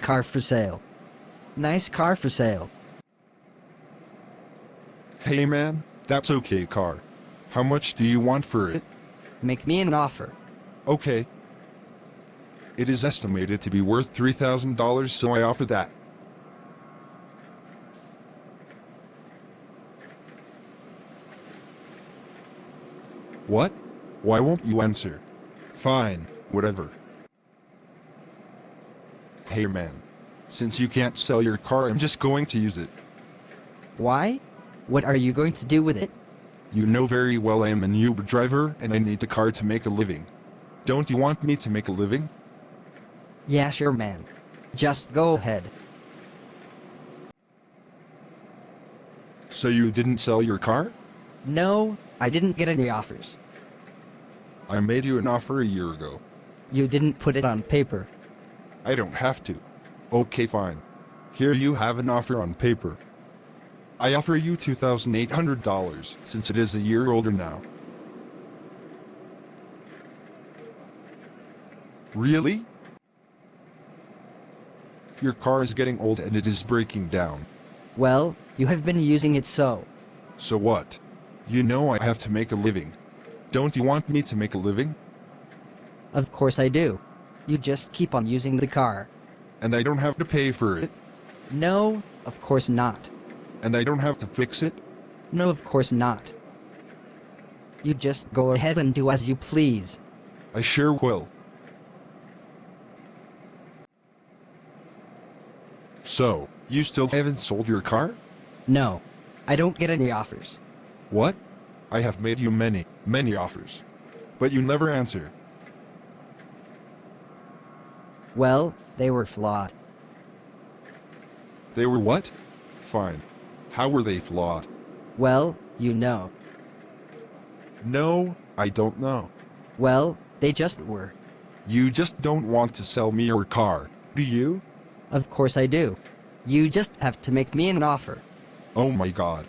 car for sale. Nice car for sale. Hey man, that's okay car. How much do you want for it? Make me an offer. Okay. It is estimated to be worth $3,000, so I offer that. What? Why won't you answer? Fine, whatever. Hey man. Since you can't sell your car, I'm just going to use it. Why? What are you going to do with it? You know very well I am an Uber driver and I need a car to make a living. Don't you want me to make a living? Yeah, sure, man. Just go ahead. So you didn't sell your car? No, I didn't get any offers. I made you an offer a year ago. You didn't put it on paper. I don't have to. Okay, fine. Here you have an offer on paper. I offer you $2,800 since it is a year older now. Really? Your car is getting old and it is breaking down. Well, you have been using it so. So what? You know I have to make a living. Don't you want me to make a living? Of course I do. You just keep on using the car. And I don't have to pay for it? No, of course not. And I don't have to fix it? No, of course not. You just go ahead and do as you please. I sure will. So, you still haven't sold your car? No, I don't get any offers. What? I have made you many offers. But you never answer. Well, they were flawed. They were what? Fine. How were they flawed? Well, you know. No, I don't know. Well, they just were. You just don't want to sell me your car, do you? Of course I do. You just have to make me an offer. Oh my god.